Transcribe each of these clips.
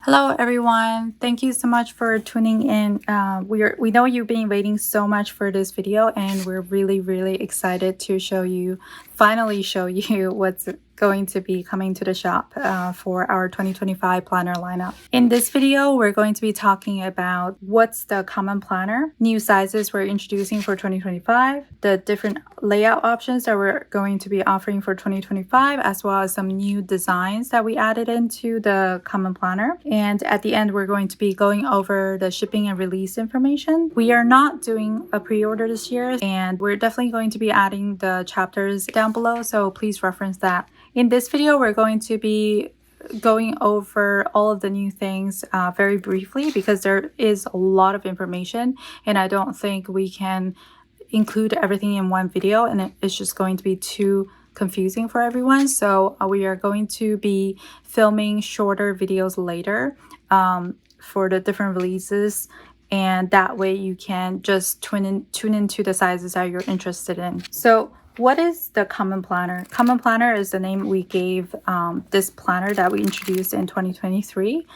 Hello everyone, thank you so much for tuning in. We know you've been waiting so much for this video, and we're really excited to finally show you what's going to be coming to the shop for our 2025 planner lineup. In this video, we're going to be talking about what's the common planner, new sizes we're introducing for 2025, the different layout options that we're going to be offering for 2025, as well as some new designs that we added into the common planner. And at the end, we're going to be going over the shipping and release information. We are not doing a pre-order this year, and we're definitely going to be adding the chapters down below, so please reference that. In this video, we're going to be going over all of the new things very briefly, because there is a lot of information and I don't think we can include everything in one video, and it's just going to be too confusing for everyone. So we are going to be filming shorter videos later for the different releases, and that way you can just tune into the sizes that you're interested in. So what is the common planner? Common planner is the name we gave this planner that we introduced in 2023.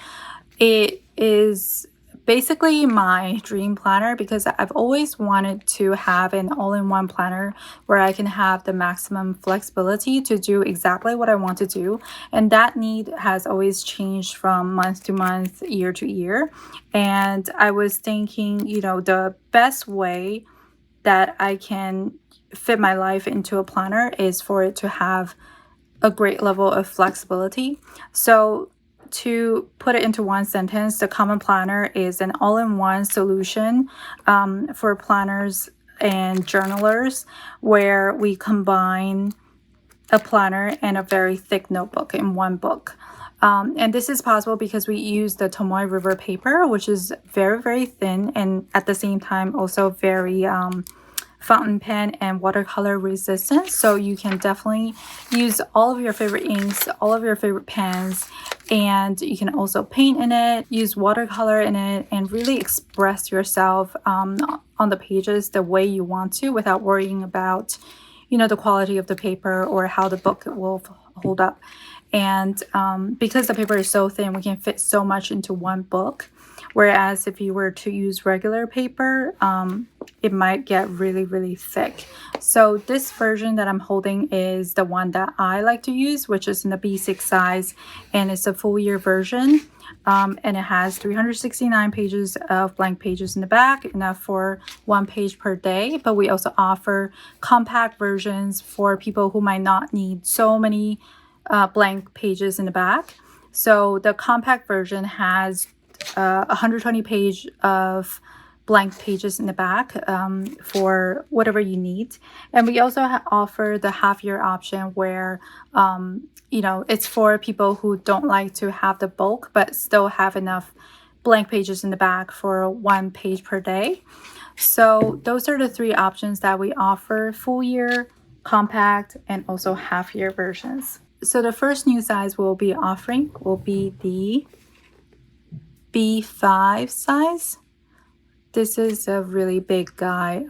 It is basically my dream planner because I've always wanted to have an all-in-one planner where I can have the maximum flexibility to do exactly what I want to do. And that need has always changed from month to month, year to year. And I was thinking, the best way that I can fit my life into a planner is for it to have a great level of flexibility. So to put it into one sentence, the common planner is an all-in-one solution for planners and journalers, where we combine a planner and a very thick notebook in one book. And this is possible because we use the Tomoe River paper, which is very thin, and at the same time also very fountain pen and watercolor resistant. So you can definitely use all of your favorite inks, all of your favorite pens, and you can also paint in it, use watercolor in it, and really express yourself on the pages the way you want to without worrying about the quality of the paper or how the book will hold up. And because the paper is so thin, we can fit so much into one book. Whereas if you were to use regular paper, it might get really thick. So this version that I'm holding is the one that I like to use, which is in the B6 size, and it's a full year version. And it has 369 pages of blank pages in the back, enough for 1 page per day. But we also offer compact versions for people who might not need so many blank pages in the back. So the compact version has 120 page of blank pages in the back for whatever you need. And we also offer the half-year option where it's for people who don't like to have the bulk but still have enough blank pages in the back for 1 page per day. So those are the 3 options that we offer: full year, compact, and also half-year versions. So the first new size we'll be offering will be the B5 size. This is a really big guy.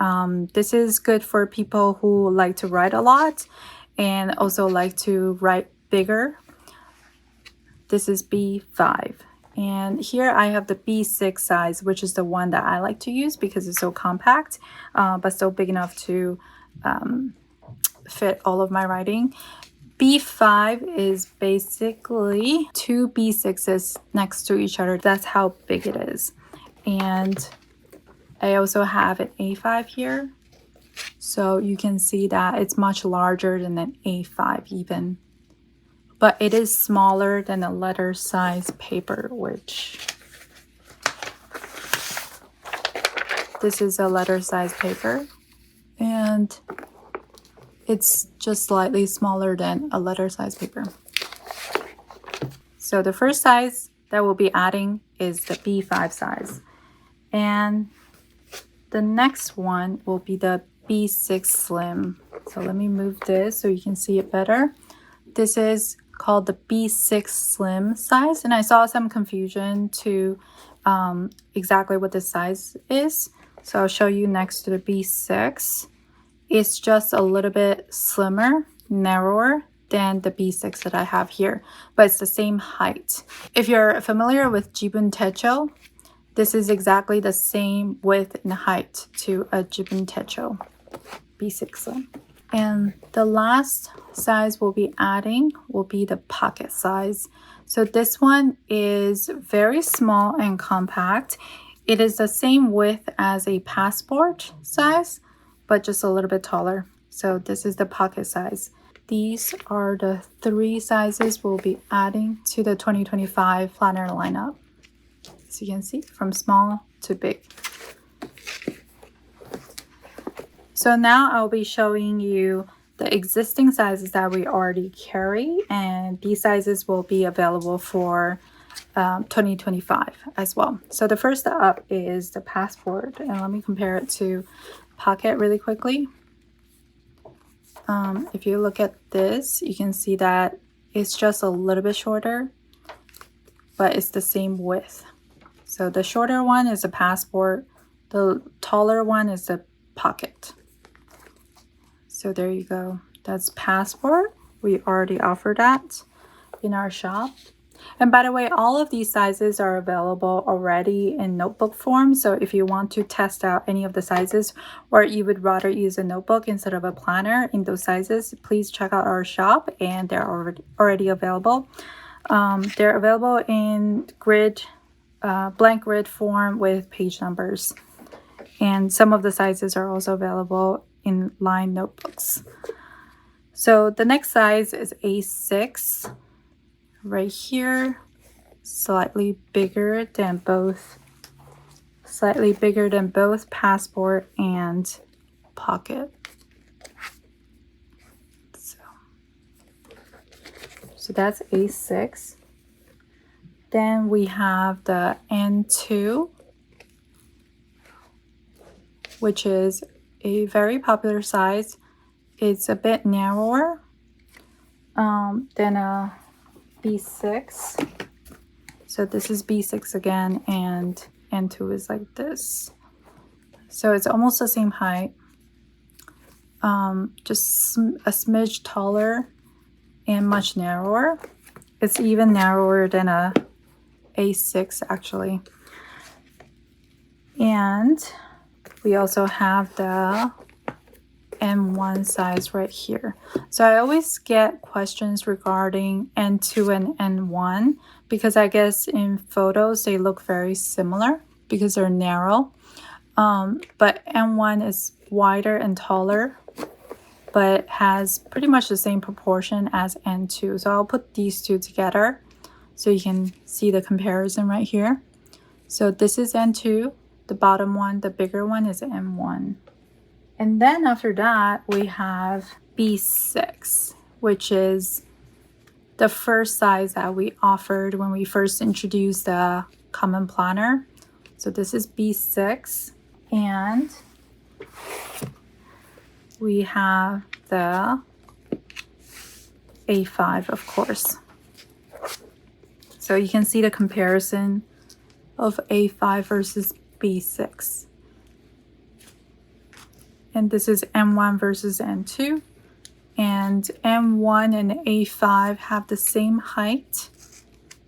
This is good for people who like to write a lot and also like to write bigger. This is B5. And here I have the B6 size, which is the one that I like to use because it's so compact, but still big enough to fit all of my writing. B5 is basically 2 B6s next to each other. That's how big it is. And I also have an A5 here. So you can see that it's much larger than an A5 even. But it is smaller than a letter size paper, which this is a letter size paper. And it's just slightly smaller than a letter size paper. So the first size that we'll be adding is the B5 size. And the next one will be the B6 Slim. So let me move this so you can see it better. This is called the B6 Slim size. And I saw some confusion to exactly what this size is. So I'll show you next to the B6. It's just a little bit slimmer, narrower than the B6 that I have here, but it's the same height. If you're familiar with jibun techo, this is exactly the same width and height to a jibun techo B6 slim. And the last size we'll be adding will be the pocket size. So this one is very small and compact. It is the same width as a passport size, but just a little bit taller. So this is the pocket size. These are the 3 sizes we'll be adding to the 2025 planner lineup. As you can see, from small to big. So now I'll be showing you the existing sizes that we already carry, and these sizes will be available for 2025 as well. So the first up is the passport, and let me compare it to pocket really quickly. If you look at this, you can see that it's just a little bit shorter, but it's the same width. So the shorter one is a passport, the taller one is the pocket. So there you go. That's passport. We already offer that in our shop. And by the way, all of these sizes are available already in notebook form. So if you want to test out any of the sizes, or you would rather use a notebook instead of a planner in those sizes, please check out our shop, and they're already available. They're available in grid, blank grid form with page numbers. And some of the sizes are also available in line notebooks. So the next size is A6 right here, slightly bigger than both passport and pocket. So that's A6. Then we have the N2, which is a very popular size. It's a bit narrower than a B6. So this is B6 again, and N2 is like this. So it's almost the same height, just a smidge taller and much narrower. It's even narrower than a A6 actually. And we also have the N1 size right here. So I always get questions regarding N2 and N1 because I guess in photos they look very similar because they're narrow. But N1 is wider and taller, but has pretty much the same proportion as N2. So I'll put these two together so you can see the comparison right here. So this is N2. The bottom one, the bigger one, is M1. And then after that, we have B6, which is the first size that we offered when we first introduced the common planner. So this is B6. And we have the A5, of course. So you can see the comparison of A5 versus B6. And this is M1 versus N2. And M1 and A5 have the same height.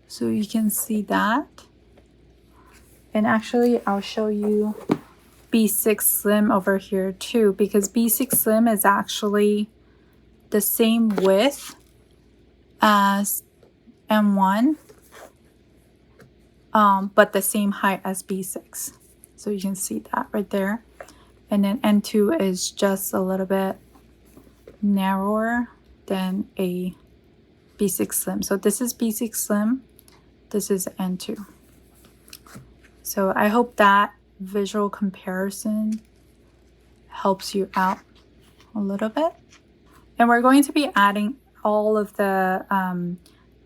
So you can see that. And actually, I'll show you B6 Slim over here too, because B6 Slim is actually the same width as M1, but the same height as B6. So you can see that right there. And then N2 is just a little bit narrower than a B6 Slim. So this is B6 Slim, this is N2. So I hope that visual comparison helps you out a little bit. And we're going to be adding all of the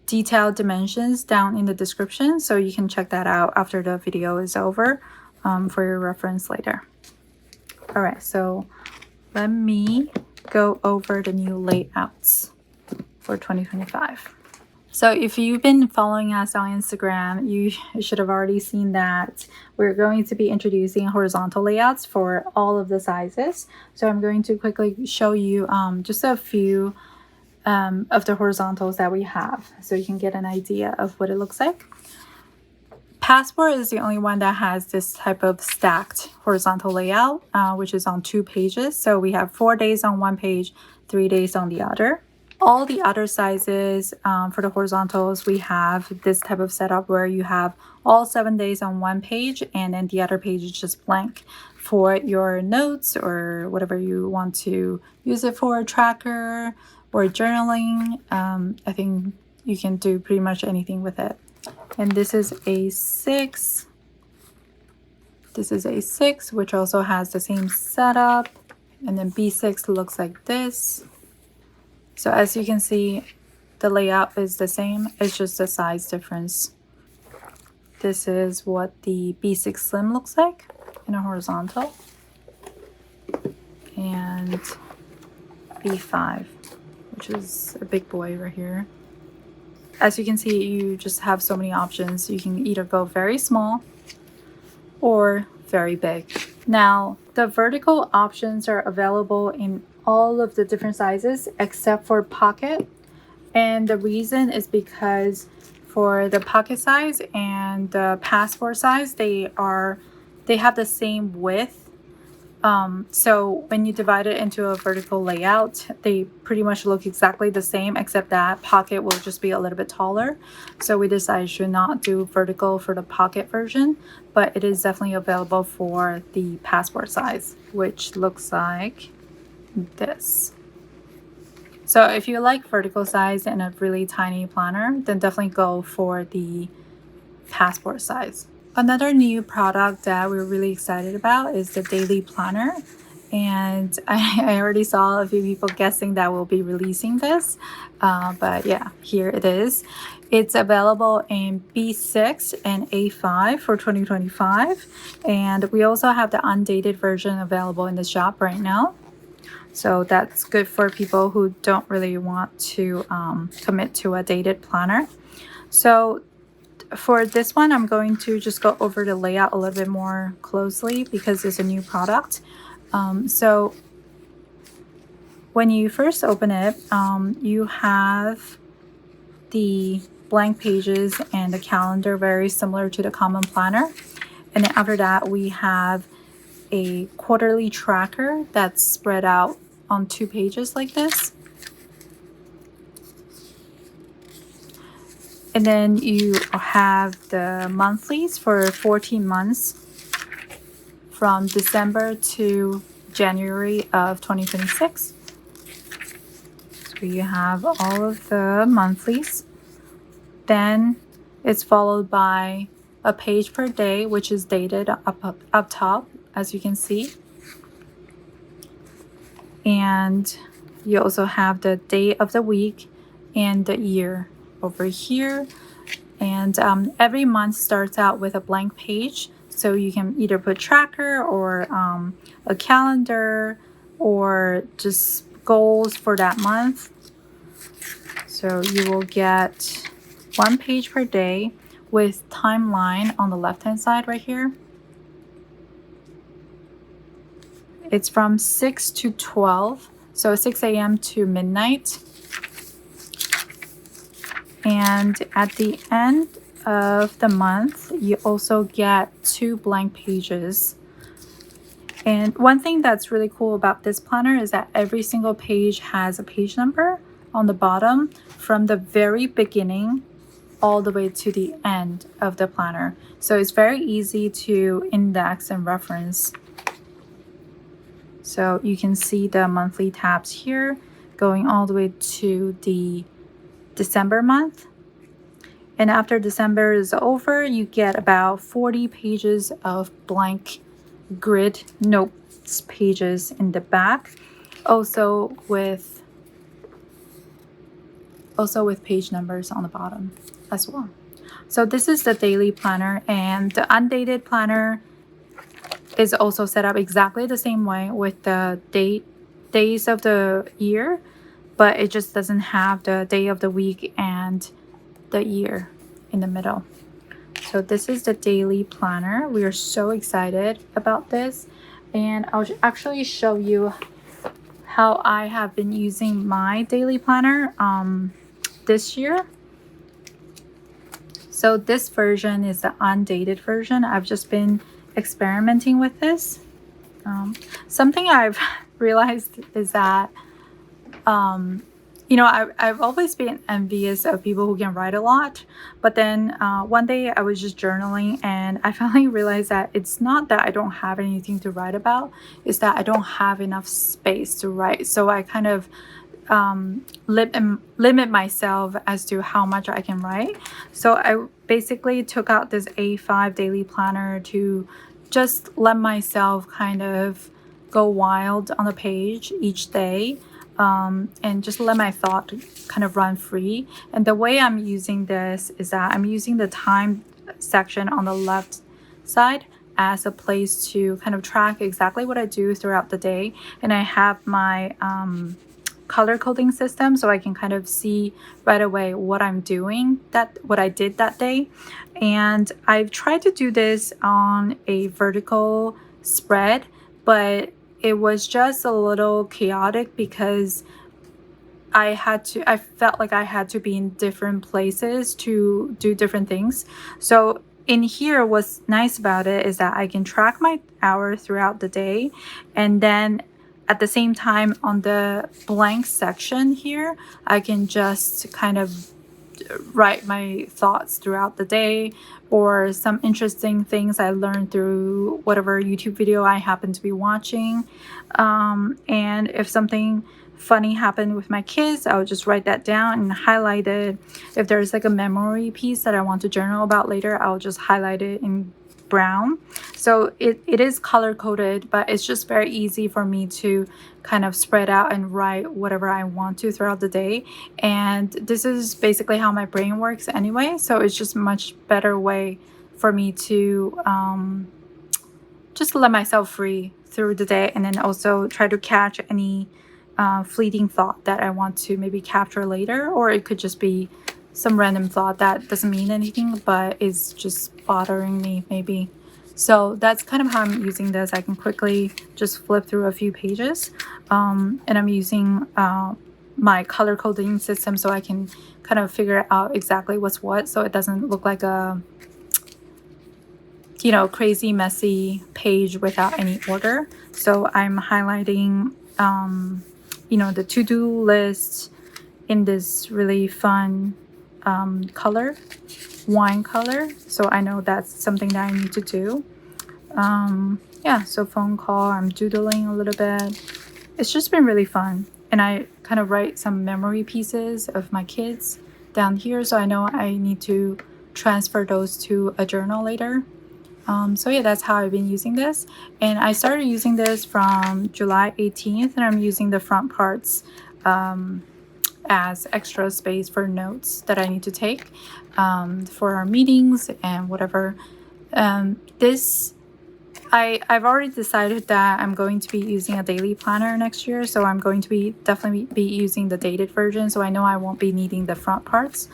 detailed dimensions down in the description, so you can check that out after the video is over for your reference later. All right, so let me go over the new layouts for 2025. So if you've been following us on Instagram, you should have already seen that we're going to be introducing horizontal layouts for all of the sizes. So I'm going to quickly show you just a few of the horizontals that we have, so you can get an idea of what it looks like. Passport is the only one that has this type of stacked horizontal layout, which is on 2 pages. So we have 4 days on one page, 3 days on the other. All the other sizes for the horizontals, we have this type of setup where you have all 7 days on one page, and then the other page is just blank for your notes or whatever you want to use it for, a tracker or journaling. I think you can do pretty much anything with it. And this is A6. This is A6, which also has the same setup. And then B6 looks like this. So as you can see, the layout is the same. It's just a size difference. This is what the B6 Slim looks like in a horizontal. And B5, which is a big boy right here. As you can see, you just have so many options. You can either go very small or very big. Now, the vertical options are available in all of the different sizes except for pocket. And the reason is because for the pocket size and the passport size, they have the same width. So when you divide it into a vertical layout, they pretty much look exactly the same, except that pocket will just be a little bit taller. So we decided to not do vertical for the pocket version, but it is definitely available for the passport size, which looks like this. So if you like vertical size and a really tiny planner, then definitely go for the passport size. Another new product that we're really excited about is the daily planner. And I already saw a few people guessing that we'll be releasing this. But yeah, here it is. It's available in B6 and A5 for 2025. And we also have the undated version available in the shop right now. So that's good for people who don't really want to commit to a dated planner. So for this one, I'm going to just go over the layout a little bit more closely because it's a new product. So when you first open it, you have the blank pages and the calendar, very similar to the common planner. And then after that, we have a quarterly tracker that's spread out on 2 pages like this. And then you have the monthlies for 14 months from December to January of 2026. So you have all of the monthlies. Then it's followed by a page per day, which is dated up top, as you can see. And you also have the day of the week and the year over here. And every month starts out with a blank page, so you can either put tracker or a calendar or just goals for that month. So you will get 1 page per day with timeline on the left hand side right here. It's from 6 to 12, so 6 a.m. to midnight. And at the end of the month, you also get 2 blank pages. And one thing that's really cool about this planner is that every single page has a page number on the bottom from the very beginning all the way to the end of the planner. So it's very easy to index and reference. So you can see the monthly tabs here going all the way to the December month. And after December is over, you get about 40 pages of blank grid notes pages in the back, also with page numbers on the bottom as well. So this is the daily planner, and the undated planner is also set up exactly the same way with the days of the year, but it just doesn't have the day of the week and the year in the middle. So this is the daily planner. We are so excited about this, and I'll actually show you how I have been using my daily planner this year. So this version is the undated version. I've just been experimenting with this. Something I've realized is that you know, I've always been envious of people who can write a lot, but then one day I was just journaling and I finally realized that it's not that I don't have anything to write about, it's that I don't have enough space to write. So I kind of limit myself as to how much I can write. So I basically took out this A5 daily planner to just let myself kind of go wild on the page each day. And just let my thought kind of run free. And the way I'm using this is that I'm using the time section on the left side as a place to kind of track exactly what I do throughout the day. And I have my color coding system, so I can kind of see right away what I'm doing, what I did that day. And I've tried to do this on a vertical spread, but it was just a little chaotic because I felt like I had to be in different places to do different things. So in here, what's nice about it is that I can track my hour throughout the day, and then at the same time on the blank section here, I can just kind of write my thoughts throughout the day, or some interesting things I learned through whatever YouTube video I happen to be watching. And if something funny happened with my kids, I'll just write that down and highlight it. If there's like a memory piece that I want to journal about later, I'll just highlight it in brown. So it is color coded, but it's just very easy for me to kind of spread out and write whatever I want to throughout the day. And this is basically how my brain works anyway, so it's just a much better way for me to just let myself free through the day, and then also try to catch any fleeting thought that I want to maybe capture later, or it could just be some random thought that doesn't mean anything but is just bothering me maybe. So that's kind of how I'm using this. I can quickly just flip through a few pages, and I'm using my color coding system so I can kind of figure out exactly what's what, so it doesn't look like a, you know, crazy messy page without any order. So I'm highlighting you know, the to-do list in this really fun color, wine color, so I know that's something that I need to do. Yeah, so phone call, I'm doodling a little bit. It's just been really fun, and I kind of write some memory pieces of my kids down here, so I know I need to transfer those to a journal later. So yeah, that's how I've been using this, and I started using this from July 18th, and I'm using the front parts as extra space for notes that I need to take for our meetings and whatever. I've already decided that I'm going to be using a daily planner next year, so I'm going to be definitely be using the dated version, so I know I won't be needing the front parts.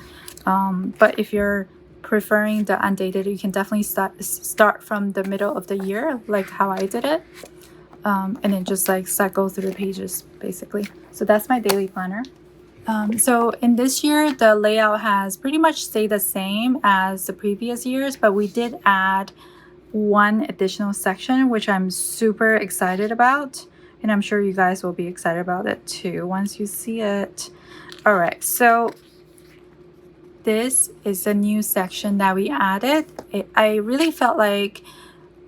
But if you're preferring the undated, you can definitely start from the middle of the year, like how I did it, and then just like cycle through the pages basically. So that's my daily planner. So in this year, the layout has pretty much stayed the same as the previous years, but we did add one additional section, which I'm super excited about, and I'm sure you guys will be excited about it too once you see it. All right, so this is a new section that we added. I really felt like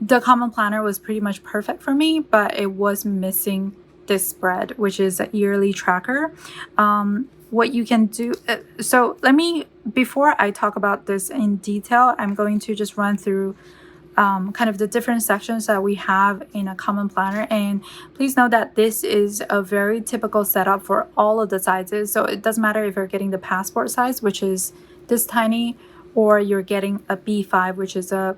the common planner was pretty much perfect for me, but it was missing this spread, which is a yearly tracker. What you can do, so let me, before I talk about this in detail, I'm going to just run through kind of the different sections that we have in a common planner. And please know that this is a very typical setup for all of the sizes. So it doesn't matter if you're getting the passport size, which is this tiny, or you're getting a B5, which is a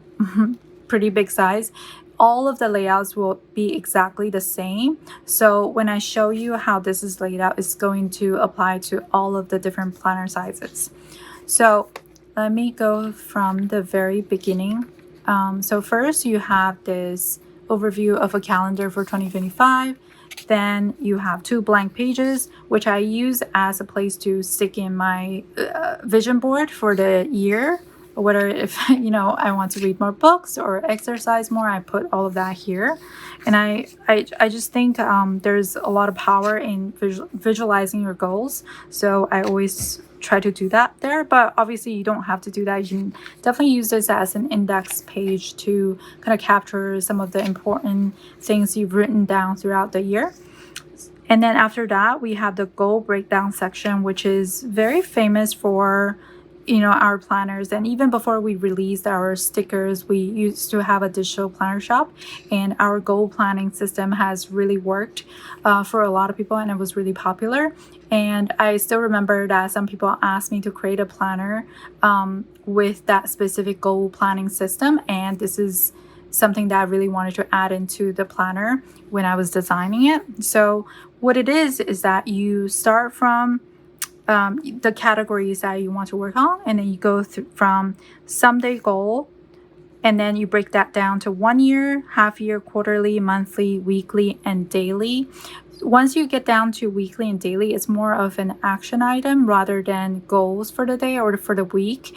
pretty big size. All of the layouts will be exactly the same. So when I show you how this is laid out, it's going to apply to all of the different planner sizes. So let me go from the very beginning. So first you have this overview of a calendar for 2025. Then you have 2 blank pages, which I use as a place to stick in my vision board for the year. Whether if I want to read more books or exercise more, I put all of that here. And I just think there's a lot of power in visualizing your goals. So I always try to do that there, but obviously you don't have to do that. You can definitely use this as an index page to kind of capture some of the important things you've written down throughout the year. And then after that, we have the goal breakdown section, which is very famous for our planners. And even before we released our stickers, we used to have a digital planner shop, and our goal planning system has really worked for a lot of people, and it was really popular. And I still remember that some people asked me to create a planner with that specific goal planning system, and this is something that I really wanted to add into the planner when I was designing it. So what it is that you start from the categories that you want to work on, and then you go through from someday goal, and then you break that down to 1 year, half year, quarterly, monthly, weekly, and daily. Once you get down to weekly and daily, it's more of an action item rather than goals for the day or for the week.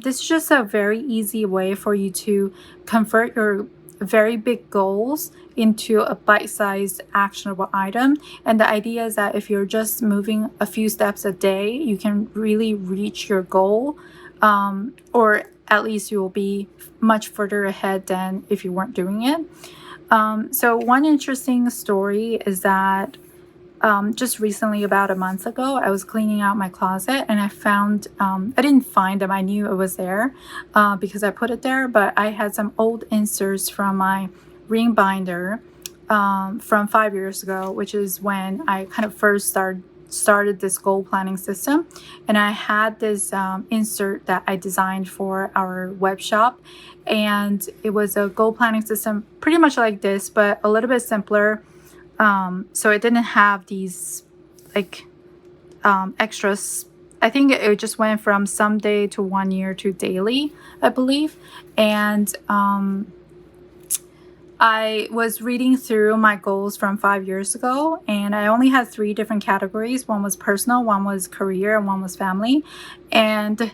This is just a very easy way for you to convert your very big goals into a bite-sized actionable item. And the idea is that if you're just moving a few steps a day, you can really reach your goal, or at least you will be much further ahead than if you weren't doing it. So one interesting story is that just recently, about a month ago, I was cleaning out my closet, and I found, I didn't find them, I knew it was there because I put it there, but I had some old inserts from my ring binder from 5 years ago, which is when I kind of first started this goal planning system. And I had this insert that I designed for our web shop, and it was a goal planning system pretty much like this, but a little bit simpler. So it didn't have these like extras. I think it just went from someday to 1 year to daily, I believe. And I was reading through my goals from 5 years ago, and I only had 3 different categories. One was personal, one was career, and one was family. And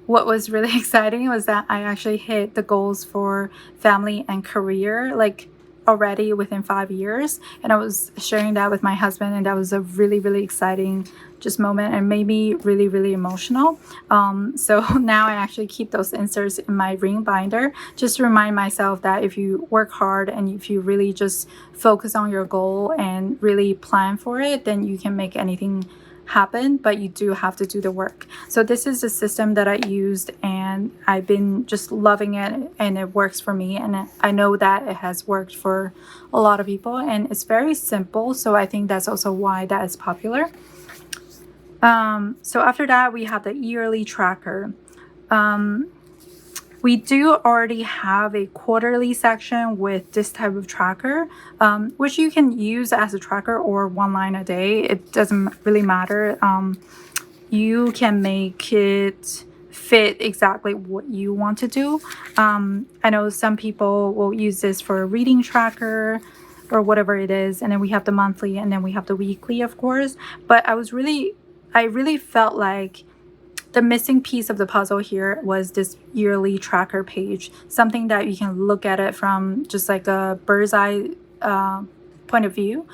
what was really exciting was that I actually hit the goals for family and career like already within 5 years. And I was sharing that with my husband, and that was a really, really exciting just moment, and made me really, really emotional. So now I actually keep those inserts in my ring binder just to remind myself that if you work hard and if you really just focus on your goal and really plan for it, then you can make anything happen, but you do have to do the work. So this is the system that I used, and I've been just loving it, and it works for me, and I know that it has worked for a lot of people, and it's very simple. So I think that's also why that is popular. So after that, we have the yearly tracker. We do already have a quarterly section with this type of tracker, which you can use as a tracker or 1 line a day. It doesn't really matter. You can make it fit exactly what you want to do. I know some people will use this for a reading tracker or whatever it is. And then we have the monthly, and then we have the weekly, of course. But I really felt like the missing piece of the puzzle here was this yearly tracker page, something that you can look at it from just like a bird's eye point of view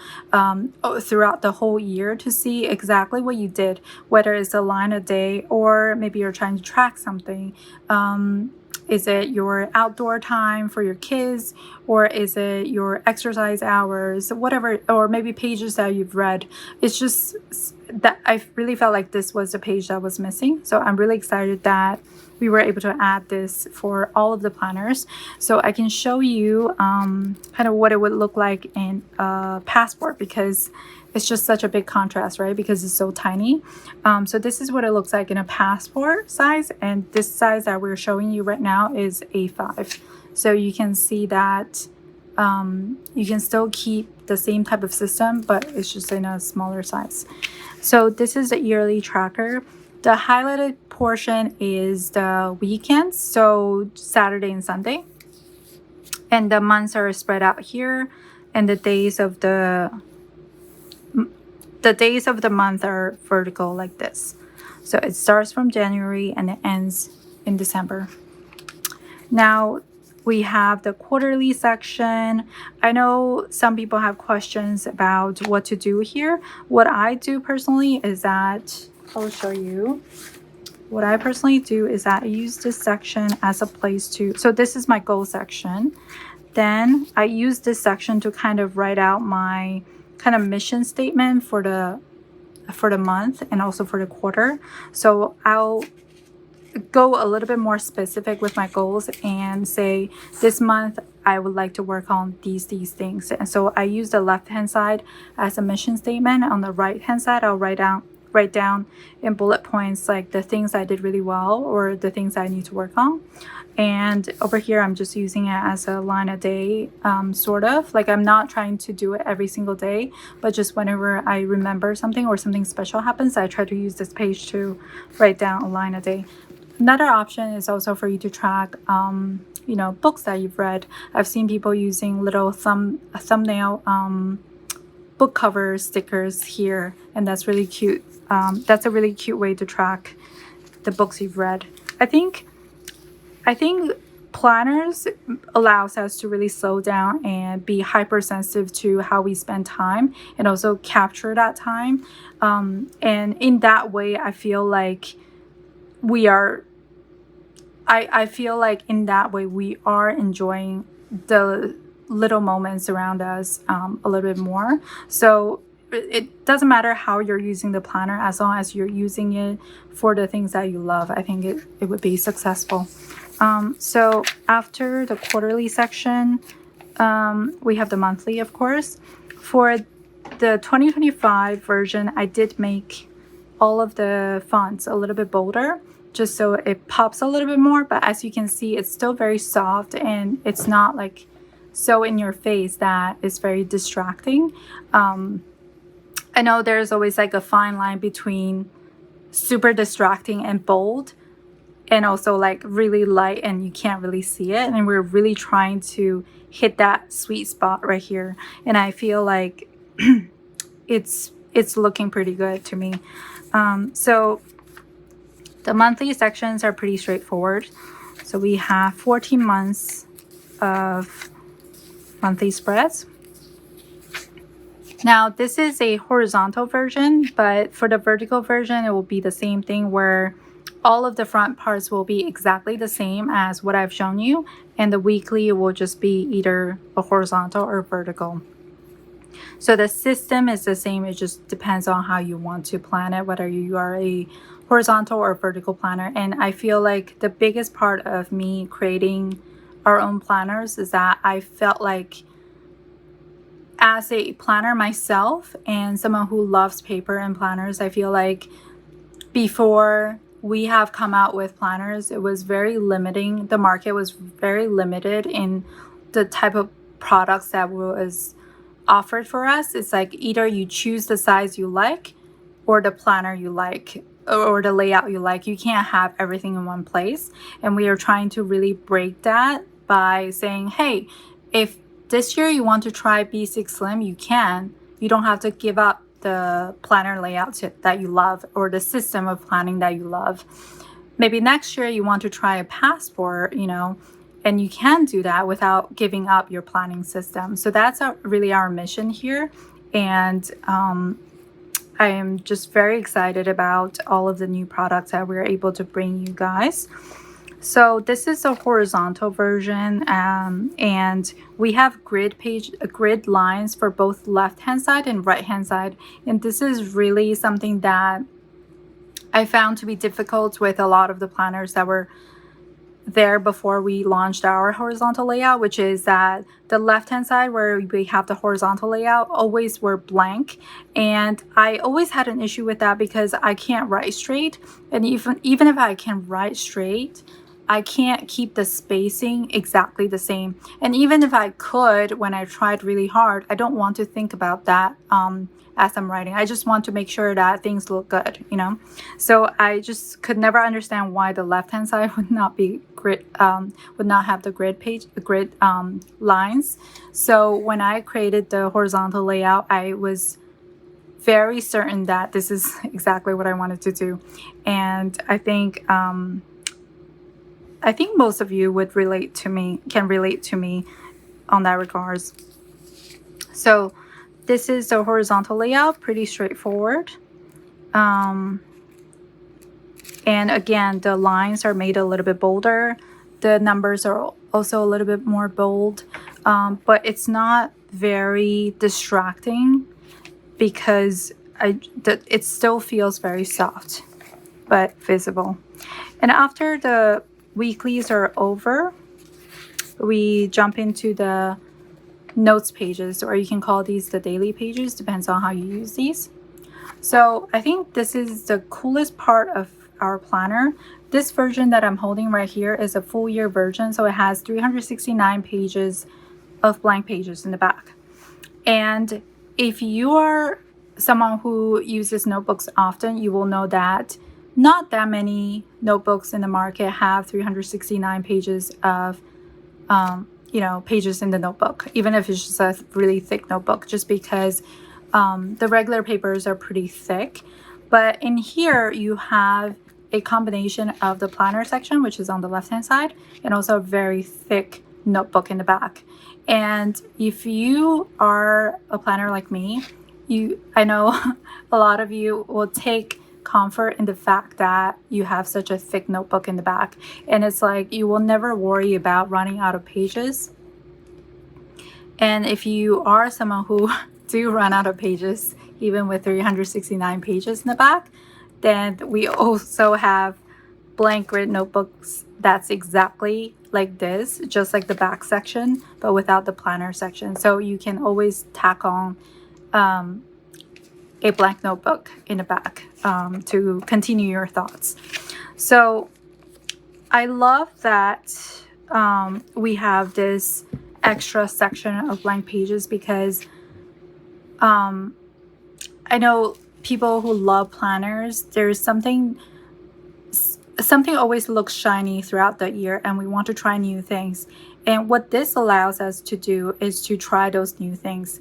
throughout the whole year to see exactly what you did, whether it's a line a day or maybe you're trying to track something. Is it your outdoor time for your kids, or is it your exercise hours, whatever, or maybe pages that you've read? It's just that I really felt like this was the page that was missing. So I'm really excited that we were able to add this for all of the planners. So I can show you kind of what it would look like in a passport, because it's just such a big contrast, right? Because it's so tiny. So this is what it looks like in a passport size, and this size that we're showing you right now is A5. So you can see that you can still keep the same type of system, but it's just in a smaller size. So this is the yearly tracker. The highlighted portion is the weekends, so Saturday and Sunday. And the months are spread out here, and the days of the the days of the month are vertical like this. So it starts from January and it ends in December. Now we have the quarterly section. I know some people have questions about what to do here. What I do personally is that I'll show you. What I personally do is that I use this section as a place to, so this is my goal section. Then I use this section to kind of write out my kind of mission statement for the month and also for the quarter. So I'll go a little bit more specific with my goals and say this month I would like to work on these things. And so I use the left hand side as a mission statement. On the right hand side, I'll write down in bullet points like the things I did really well or the things I need to work on. And over here I'm just using it as a line a day, sort of like I'm not trying to do it every single day, but just whenever I remember something or something special happens, I try to use this page to write down a line a day. Another option is also for you to track you know, books that you've read. I've seen people using little thumbnail book cover stickers here, and that's really cute. That's a really cute way to track the books you've read. I think planners allows us to really slow down and be hypersensitive to how we spend time and also capture that time. And in that way, I feel like we are I feel like in that way we are enjoying the little moments around us a little bit more. So it doesn't matter how you're using the planner, as long as you're using it for the things that you love. I think it would be successful. So after the quarterly section, we have the monthly, of course. For the 2025 version, I did make all of the fonts a little bit bolder, just so it pops a little bit more. But as you can see, it's still very soft and it's not like so in your face that it's very distracting. I know there's always like a fine line between super distracting and bold, and also like really light and you can't really see it. And we're really trying to hit that sweet spot right here. And I feel like it's looking pretty good to me. So the monthly sections are pretty straightforward. So we have 14 months of monthly spreads. Now this is a horizontal version, but for the vertical version, it will be the same thing where all of the front parts will be exactly the same as what I've shown you, and the weekly will just be either a horizontal or vertical. So the system is the same, it just depends on how you want to plan it, whether you are a horizontal or vertical planner. And I feel like the biggest part of me creating our own planners is that I felt like, as a planner myself and someone who loves paper and planners, I feel like before we have come out with planners, it was very limiting. The market was very limited in the type of products that was offered for us. It's like either you choose the size you like or the planner you like or the layout you like. You can't have everything in one place. And we are trying to really break that by saying, hey, if this year you want to try B6 Slim, you can. You don't have to give up the planner layout that you love or the system of planning that you love. Maybe next year you want to try a passport, you know, and you can do that without giving up your planning system. So that's really our mission here. And I am just very excited about all of the new products that we're able to bring you guys. So this is a horizontal version, and we have grid lines for both left hand side and right hand side. And this is really something that I found to be difficult with a lot of the planners that were there before we launched our horizontal layout, which is that the left hand side where we have the horizontal layout always were blank. And I always had an issue with that because I can't write straight. And even if I can write straight, I can't keep the spacing exactly the same. And even if I could, when I tried really hard, I don't want to think about that as I'm writing. I just want to make sure that things look good, you know? So I just could never understand why the left-hand side would not be grid, would not have the grid lines. So when I created the horizontal layout, I was very certain that this is exactly what I wanted to do. And I think most of you would can relate to me on that regards. So this is the horizontal layout, pretty straightforward. And again, the lines are made a little bit bolder. The numbers are also a little bit more bold, but it's not very distracting because it still feels very soft but visible. And after the weeklies are over, we jump into the notes pages, or you can call these the daily pages, depends on how you use these. So I think this is the coolest part of our planner. This version that I'm holding right here is a full year version, so it has 369 pages of blank pages in the back. And if you are someone who uses notebooks often, you will know that not that many notebooks in the market have 369 pages of pages in the notebook, even if it's just a really thick notebook, just because the regular papers are pretty thick. But in here you have a combination of the planner section, which is on the left hand side, and also a very thick notebook in the back. And if you are a planner like me, I know a lot of you will take comfort in the fact that you have such a thick notebook in the back, and it's like you will never worry about running out of pages. And if you are someone who do run out of pages even with 369 pages in the back, then we also have blank grid notebooks that's exactly like this, just like the back section, but without the planner section. So you can always tack on a blank notebook in the back to continue your thoughts. So I love that we have this extra section of blank pages, because I know people who love planners, there's something always looks shiny throughout the year, and we want to try new things. And what this allows us to do is to try those new things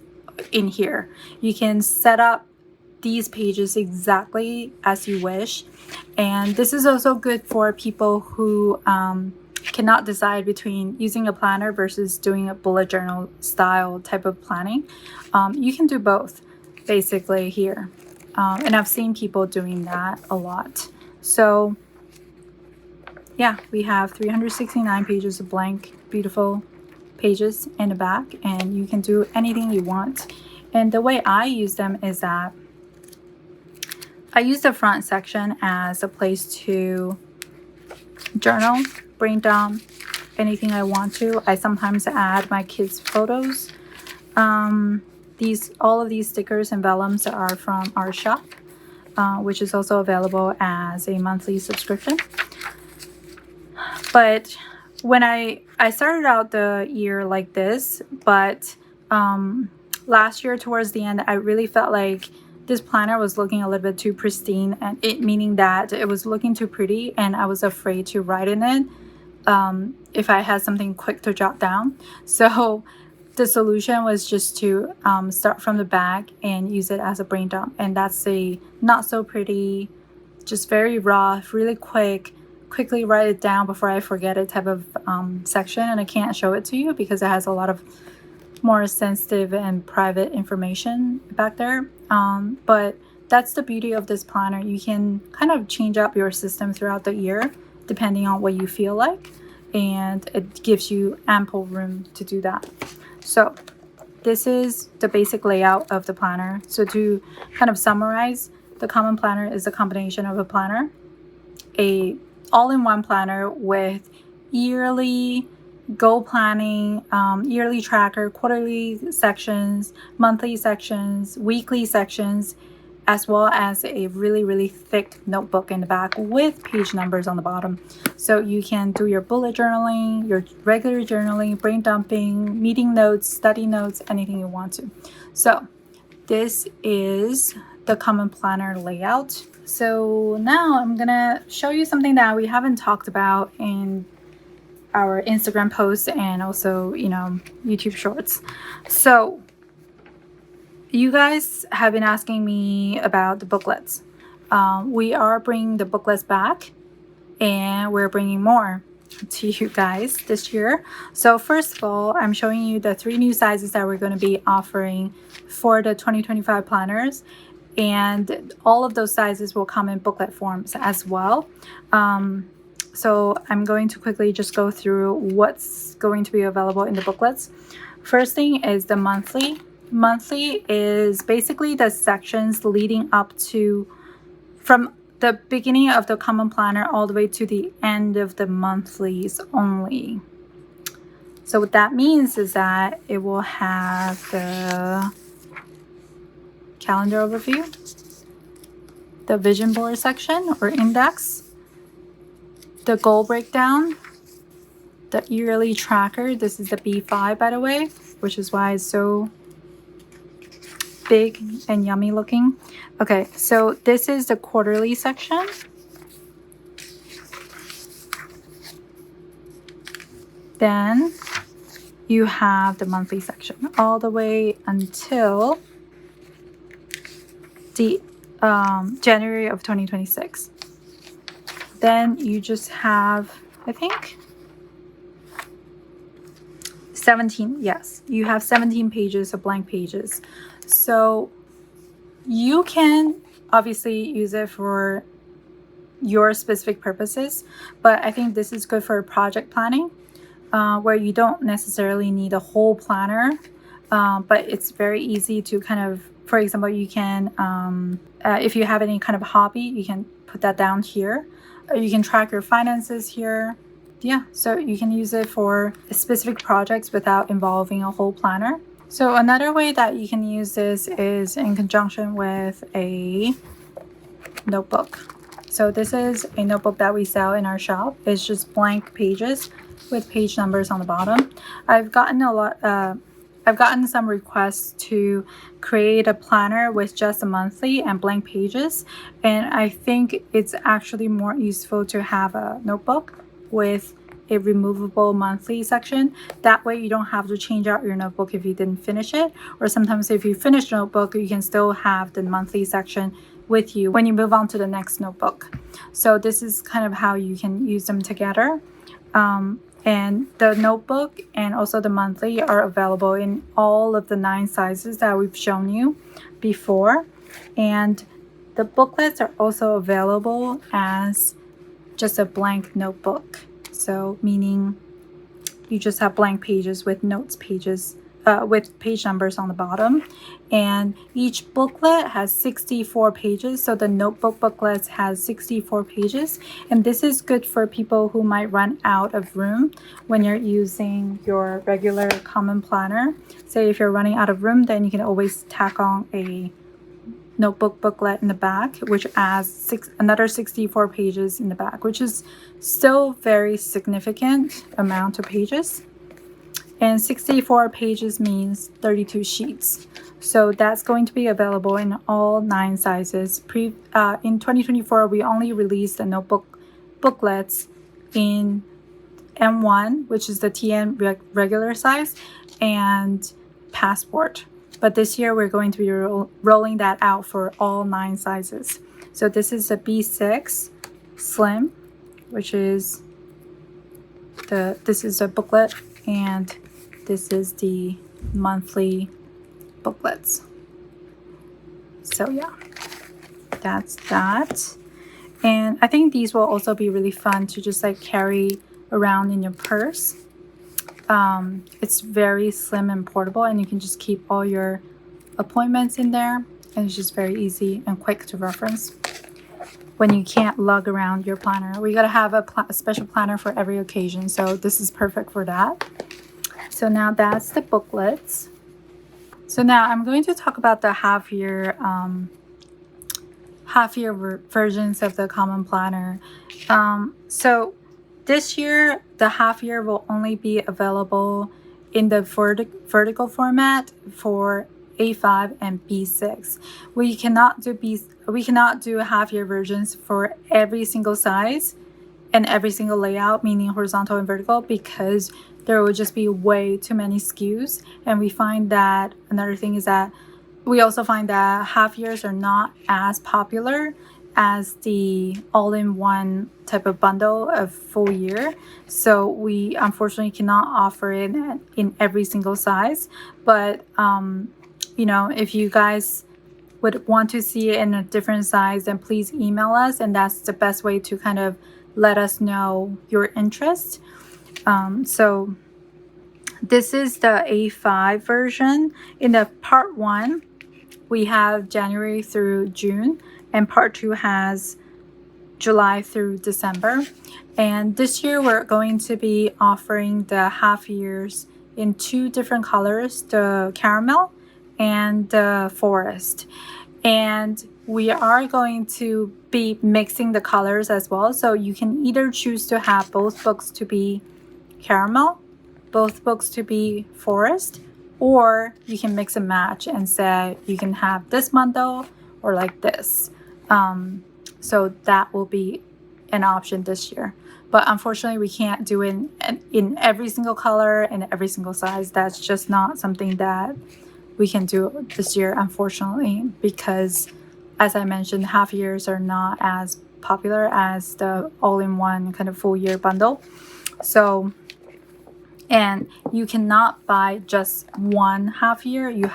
in here. You can set up these pages exactly as you wish. And this is also good for people who cannot decide between using a planner versus doing a bullet journal style type of planning. You can do both basically here. And I've seen people doing that a lot. So yeah, we have 369 pages of blank, beautiful pages in the back, and you can do anything you want. And the way I use them is that I use the front section as a place to journal, brain dump, anything I want to. I sometimes add my kids' photos. All of these stickers and vellums are from our shop, which is also available as a monthly subscription. But when I started out the year like this, but last year towards the end, I really felt like this planner was looking a little bit too pristine, and meaning that it was looking too pretty, and I was afraid to write in it if I had something quick to jot down. So the solution was just to start from the back and use it as a brain dump. And that's a not so pretty, just very rough, really quickly write it down before I forget it type of section. And I can't show it to you because it has a lot of more sensitive and private information back there. But that's the beauty of this planner. You can kind of change up your system throughout the year depending on what you feel like, and it gives you ample room to do that. So this is the basic layout of the planner. So to kind of summarize, the common planner is a combination of a planner, a all-in-one planner with yearly goal planning, yearly tracker, quarterly sections, monthly sections, weekly sections, as well as a really thick notebook in the back with page numbers on the bottom. So you can do your bullet journaling, your regular journaling, brain dumping, meeting notes, study notes, anything you want to. So this is the common planner layout. So now I'm gonna show you something that we haven't talked about in our Instagram posts and also, YouTube shorts. So you guys have been asking me about the booklets. We are bringing the booklets back, and we're bringing more to you guys this year. So first of all, I'm showing you the 3 new sizes that we're going to be offering for the 2025 planners, and all of those sizes will come in booklet forms as well. So I'm going to quickly just go through what's going to be available in the booklets. First thing is the monthly. Monthly is basically the sections leading up to, from the beginning of the common planner all the way to the end of the monthlies only. So what that means is that it will have the calendar overview, the vision board section or index, the goal breakdown, the yearly tracker. This is the B5, by the way, which is why it's so big and yummy looking. Okay, so this is the quarterly section. Then you have the monthly section all the way until the January of 2026. Then you just have, I think, 17. Yes, you have 17 pages of blank pages. So you can obviously use it for your specific purposes, but I think this is good for project planning, where you don't necessarily need a whole planner, but it's very easy to kind of, for example, you can, if you have any kind of hobby, you can put that down here. You can track your finances here. Yeah, so you can use it for specific projects without involving a whole planner. So another way that you can use this is in conjunction with a notebook. So this is a notebook that we sell in our shop. It's just blank pages with page numbers on the bottom. I've gotten some requests to create a planner with just a monthly and blank pages, and I think it's actually more useful to have a notebook with a removable monthly section. That way you don't have to change out your notebook if you didn't finish it, or sometimes if you finish the notebook, you can still have the monthly section with you when you move on to the next notebook. So this is kind of how you can use them together. And the notebook and also the monthly are available in all of the 9 sizes that we've shown you before. And the booklets are also available as just a blank notebook. So meaning you just have blank pages with notes pages, with page numbers on the bottom. And each booklet has 64 pages. So the notebook booklets has 64 pages. And this is good for people who might run out of room when you're using your regular common planner. Say if you're running out of room, then you can always tack on a notebook booklet in the back, which adds another 64 pages in the back, which is still very significant amount of pages. And 64 pages means 32 sheets. So that's going to be available in all 9 sizes. In 2024, we only released the notebook booklets in M1, which is the TN regular size, and Passport. But this year, we're going to be rolling that out for all 9 sizes. So this is the B6 Slim, which is this is a booklet, and this is the monthly booklets. So yeah, that's that. And I think these will also be really fun to just like carry around in your purse. It's very slim and portable, and you can just keep all your appointments in there, and it's just very easy and quick to reference when you can't lug around your planner. We gotta have a special planner for every occasion, so this is perfect for that. So now that's the booklets. So now I'm going to talk about the half-year versions of the common planner. So this year, the half year will only be available in the vertical format for A5 and B6. We cannot do half year versions for every single size and every single layout, meaning horizontal and vertical, because there will just be way too many SKUs. And we find that another thing is that we also find that half years are not as popular as the all-in-one type of bundle of full year. So we unfortunately cannot offer it in every single size. But, you know, if you guys would want to see it in a different size, then please email us. And that's the best way to kind of let us know your interest. So this is the A5 version. In the part 1, we have January through June, and part 2 has July through December. And this year we're going to be offering the half years in 2 different colors, the caramel and the forest. And we are going to be mixing the colors as well. So you can either choose to have both books to be caramel, both books to be forest, or you can mix and match and say you can have this bundle or like this. So that will be an option this year. But unfortunately, we can't do it in every single color and every single size. That's just not something that we can do this year, unfortunately, because as I mentioned, half years are not as popular as the all-in-one kind of full year bundle. So, and you cannot buy just one half year. You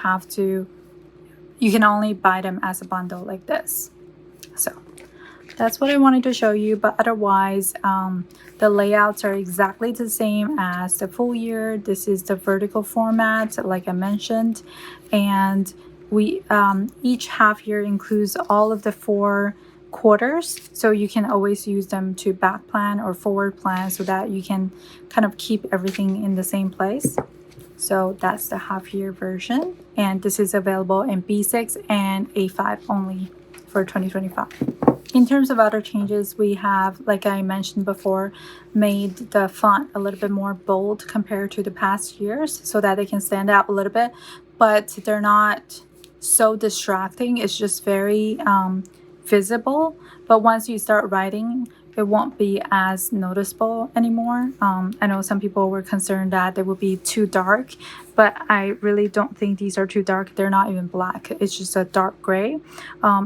can only buy them as a bundle like this. So that's what I wanted to show you, but otherwise the layouts are exactly the same as the full year. This is the vertical format like I mentioned, and we each half year includes all of the 4 quarters, so you can always use them to back plan or forward plan so that you can kind of keep everything in the same place. So that's the half year version, and this is available in B6 and A5 only for 2025. In terms of other changes, we have, like I mentioned before, made the font a little bit more bold compared to the past years so that they can stand out a little bit, but they're not so distracting. It's just very visible, but once you start writing, it won't be as noticeable anymore. I know some people were concerned that they would be too dark, but I really don't think these are too dark. They're not even black. It's just a dark gray.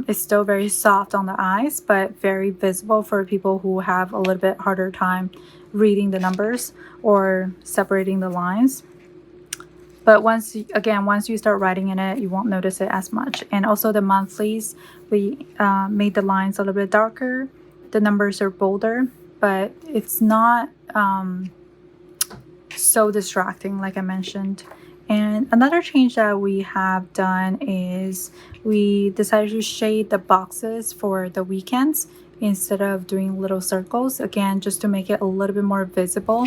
It's still very soft on the eyes, but very visible for people who have a little bit harder time reading the numbers or separating the lines. But once you start writing in it, you won't notice it as much. And also the monthlies, we made the lines a little bit darker. The numbers are bolder, but it's not so distracting like I mentioned. And another change that we have done is we decided to shade the boxes for the weekends instead of doing little circles, again, just to make it a little bit more visible.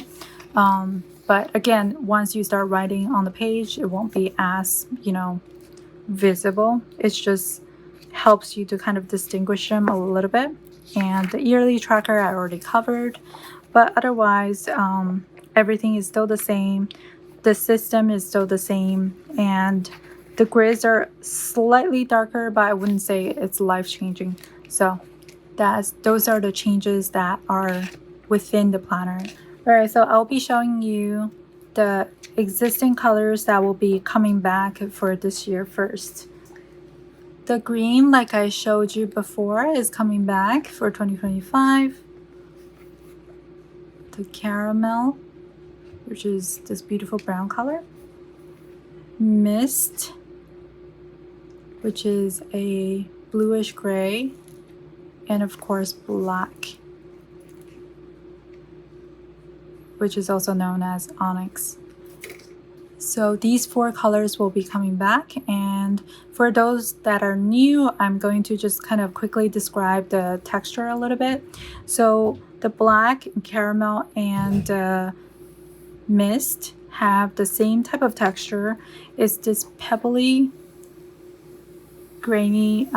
But again, once you start writing on the page, it won't be as, visible. It just helps you to kind of distinguish them a little bit. And the yearly tracker I already covered, but otherwise, everything is still the same. The system is still the same, and the grids are slightly darker, but I wouldn't say it's life-changing. So those are the changes that are within the planner. All right, so I'll be showing you the existing colors that will be coming back for this year first. The green, like I showed you before, is coming back for 2025. The caramel, which is this beautiful brown color. Mist, which is a bluish gray, and of course black, which is also known as onyx. So these 4 colors will be coming back, and for those that are new, I'm going to just kind of quickly describe the texture a little bit. So the black, caramel, and mist have the same type of texture. It's this pebbly, grainy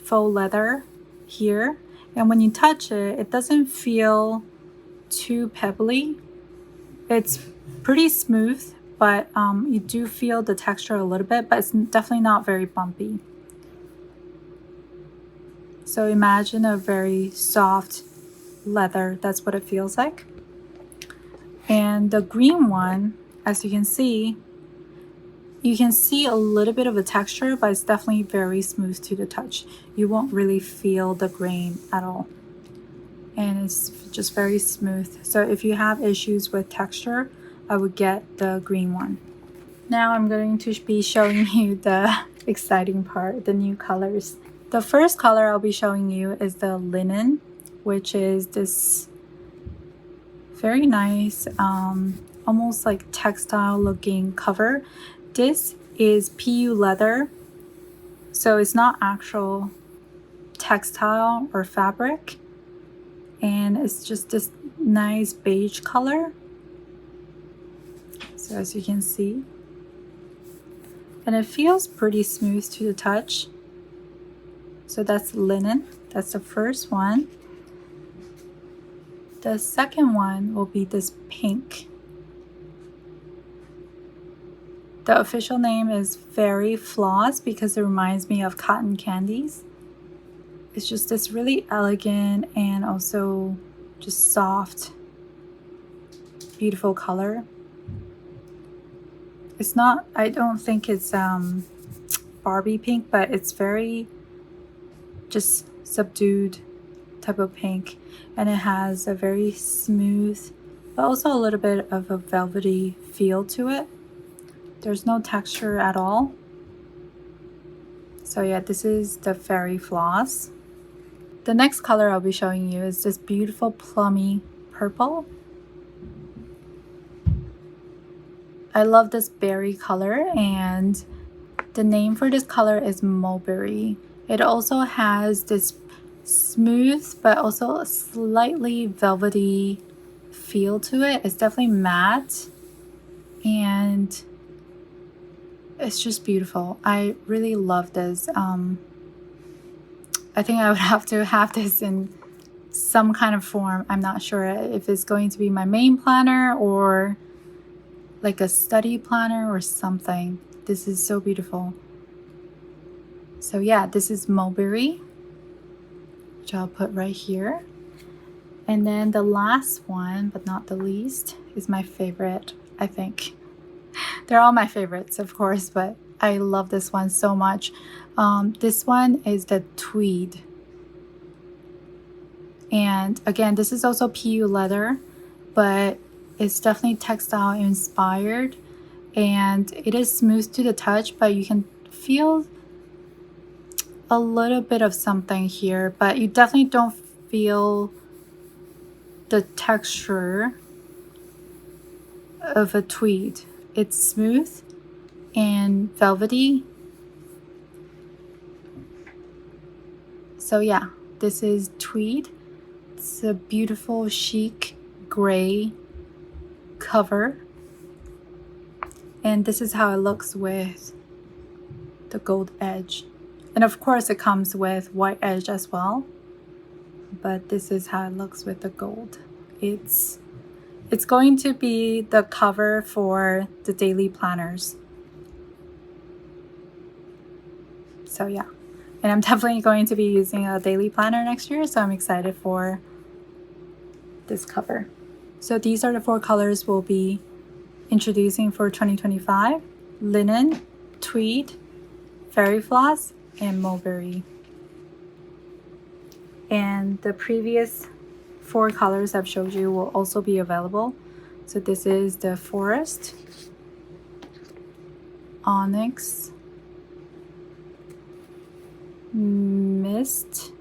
faux leather here, and when you touch it, it doesn't feel too pebbly. It's pretty smooth, but you do feel the texture a little bit, but it's definitely not very bumpy. So imagine a very soft leather. That's what it feels like. And the green one, as you can see, you can see a little bit of a texture, but it's definitely very smooth to the touch. You won't really feel the grain at all. And it's just very smooth. So if you have issues with texture, I would get the green one. Now I'm going to be showing you the exciting part, the new colors. The first color I'll be showing you is the linen, which is this very nice, almost like textile looking cover. This is PU leather, so it's not actual textile or fabric, and it's just this nice beige color. So as you can see, and it feels pretty smooth to the touch. So that's linen. That's the first one. The second one will be this pink. The official name is Fairy Floss because it reminds me of cotton candies. It's just this really elegant and also just soft, beautiful color. It's not, I don't think it's Barbie pink, but it's very just subdued type of pink, and it has a very smooth but also a little bit of a velvety feel to it. There's no texture at all. So yeah, this is the Fairy Floss. The next color I'll be showing you is this beautiful plummy purple. I love this berry color, and the name for this color is mulberry. It also has this smooth but also a slightly velvety feel to it. It's definitely matte, and it's just beautiful. I really love this. I think I would have to have this in some kind of form. I'm not sure if it's going to be my main planner or like a study planner or something. This is so beautiful. So yeah, this is mulberry, which I'll put right here. And then the last one, but not the least, is my favorite, I think. They're all my favorites, of course, but I love this one so much. This one is the tweed. And again, this is also PU leather, but it's definitely textile inspired, and it is smooth to the touch, but you can feel a little bit of something here, but you definitely don't feel the texture of a tweed. It's smooth and velvety. So yeah, this is tweed. It's a beautiful chic gray cover, and this is how it looks with the gold edge. And of course it comes with white edge as well, but this is how it looks with the gold. It's going to be the cover for the daily planners. So yeah, and I'm definitely going to be using a daily planner next year, so I'm excited for this cover. So these are the 4 colors we'll be introducing for 2025: linen, tweed, fairy floss, and mulberry. And the previous 4 colors I've showed you will also be available. So this is the forest, onyx, mist,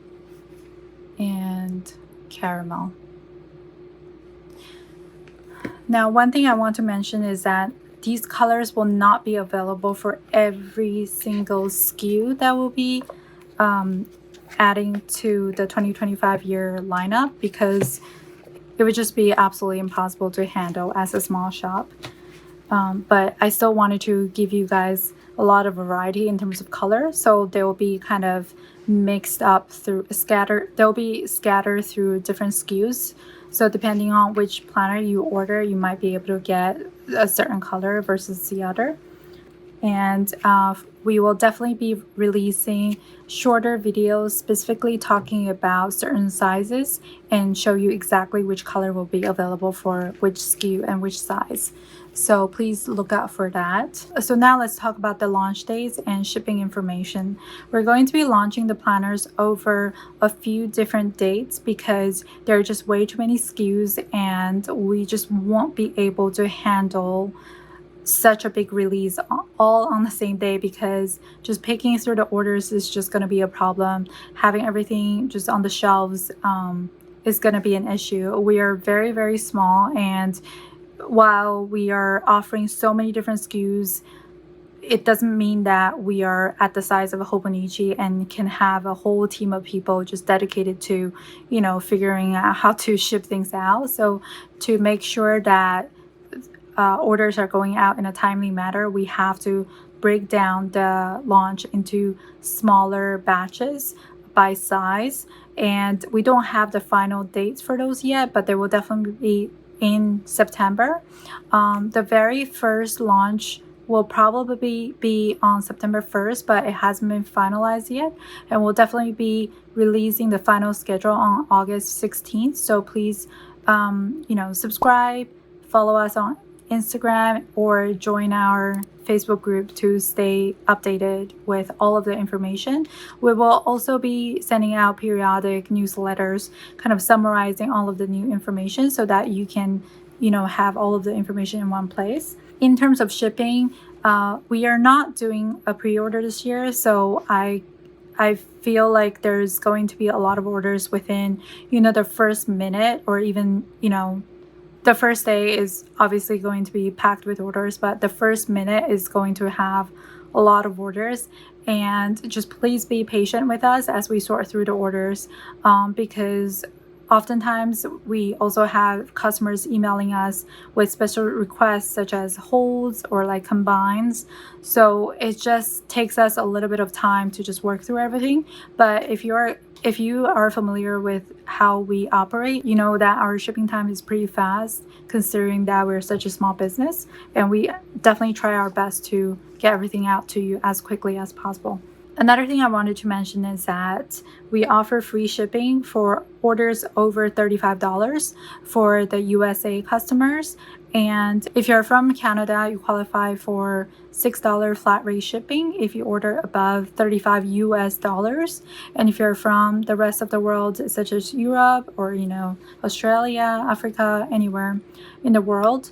and caramel. Now, one thing I want to mention is that these colors will not be available for every single SKU that will be adding to the 2025 year lineup, because it would just be absolutely impossible to handle as a small shop. But I still wanted to give you guys a lot of variety in terms of color, so they will be kind of mixed up through they'll be scattered through different SKUs. So depending on which planner you order, you might be able to get a certain color versus the other. And we will definitely be releasing shorter videos specifically talking about certain sizes and show you exactly which color will be available for which SKU and which size. So please look out for that. So now let's talk about the launch dates and shipping information. We're going to be launching the planners over a few different dates because there are just way too many SKUs and we just won't be able to handle such a big release all on the same day, because just picking through the orders is just going to be a problem. Having everything just on the shelves is going to be an issue. We are very, very small, and while we are offering so many different SKUs, it doesn't mean that we are at the size of a Hobonichi and can have a whole team of people just dedicated to, figuring out how to ship things out. So to make sure that orders are going out in a timely manner, we have to break down the launch into smaller batches by size. And we don't have the final dates for those yet, but they will definitely be in September. The very first launch will probably be on September 1st, but it hasn't been finalized yet. And we'll definitely be releasing the final schedule on August 16th. So please, subscribe, follow us on Instagram, or join our Facebook group to stay updated with all of the information. We will also be sending out periodic newsletters kind of summarizing all of the new information so that you can, have all of the information in one place. In terms of shipping, we are not doing a pre-order this year, so I feel like there's going to be a lot of orders within, the first minute, or even, the first day is obviously going to be packed with orders, but the first minute is going to have a lot of orders. And just please be patient with us as we sort through the orders, because oftentimes we also have customers emailing us with special requests such as holds or like combines. So it just takes us a little bit of time to just work through everything. But if you are familiar with how we operate, you know that our shipping time is pretty fast considering that we're such a small business, and we definitely try our best to get everything out to you as quickly as possible. Another thing I wanted to mention is that we offer free shipping for orders over $35 for the USA customers. And if you're from Canada, you qualify for $6 flat rate shipping if you order above 35 US dollars. And if you're from the rest of the world, such as Europe or, Australia, Africa, anywhere in the world,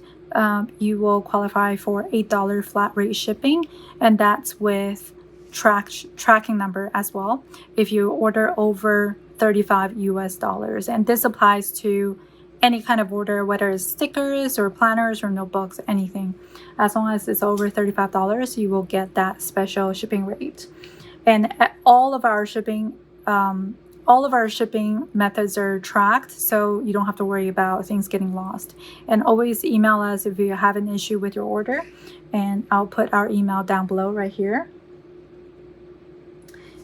you will qualify for $8 flat rate shipping. And that's with tracking number as well if you order over 35 US dollars. And this applies to any kind of order, whether it's stickers or planners or notebooks, anything. As long as it's over $35, you will get that special shipping rate. And all of our shipping methods are tracked, so you don't have to worry about things getting lost. And always email us if you have an issue with your order, and I'll put our email down below right here.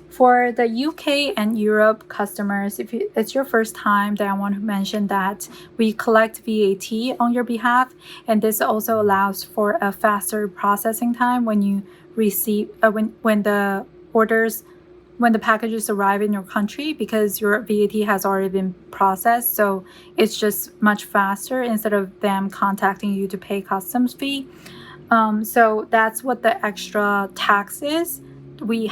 For the UK and Europe customers, if it's your first time, then I want to mention that we collect VAT on your behalf, and this also allows for a faster processing time when you receive when the packages arrive in your country, because your VAT has already been processed. So it's just much faster instead of them contacting you to pay customs fee. So that's what the extra tax is. We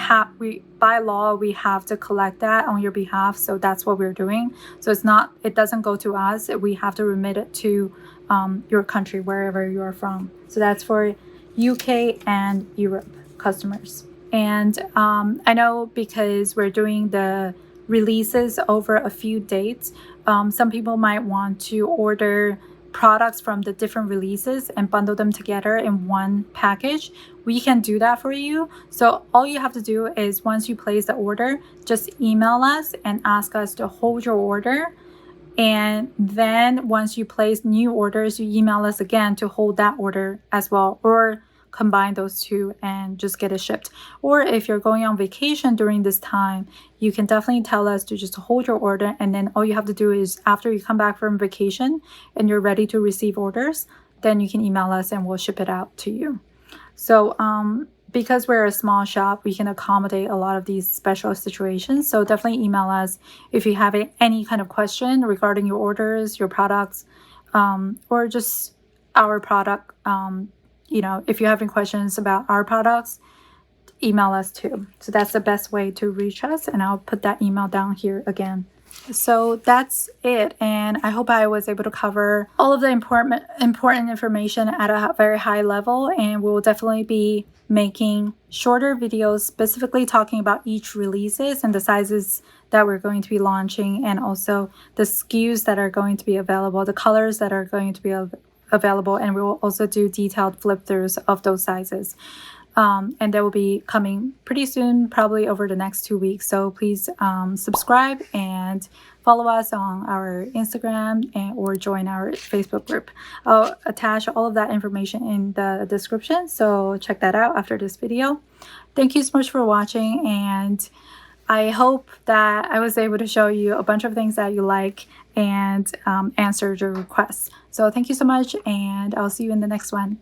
by law we have to collect that on your behalf, so that's what we're doing. So it doesn't go to us, we have to remit it to your country, wherever you are from. So that's for UK and Europe customers. And I know because we're doing the releases over a few dates, some people might want to order products from the different releases and bundle them together in one package. We can do that for you. So all you have to do is, once you place the order, just email us and ask us to hold your order. And then once you place new orders, you email us again to hold that order as well, or combine those two and just get it shipped. Or if you're going on vacation during this time, you can definitely tell us to just hold your order, and then all you have to do is, after you come back from vacation and you're ready to receive orders, then you can email us and we'll ship it out to you. So because we're a small shop, we can accommodate a lot of these special situations. So definitely email us if you have any kind of question regarding your orders, your products, or just our product, you know, if you have any questions about our products, email us too. So that's the best way to reach us, and I'll put that email down here again. So that's it, and I hope I was able to cover all of the important information at a very high level, and we will definitely be making shorter videos specifically talking about each releases and the sizes that we're going to be launching, and also the SKUs that are going to be available, the colors that are going to be available, and we will also do detailed flip throughs of those sizes. And that will be coming pretty soon, probably over the next 2 weeks. So please subscribe and follow us on our Instagram or join our Facebook group. I'll attach all of that information in the description, so check that out after this video. Thank you so much for watching, and I hope that I was able to show you a bunch of things that you like and answer your requests. So thank you so much, and I'll see you in the next one.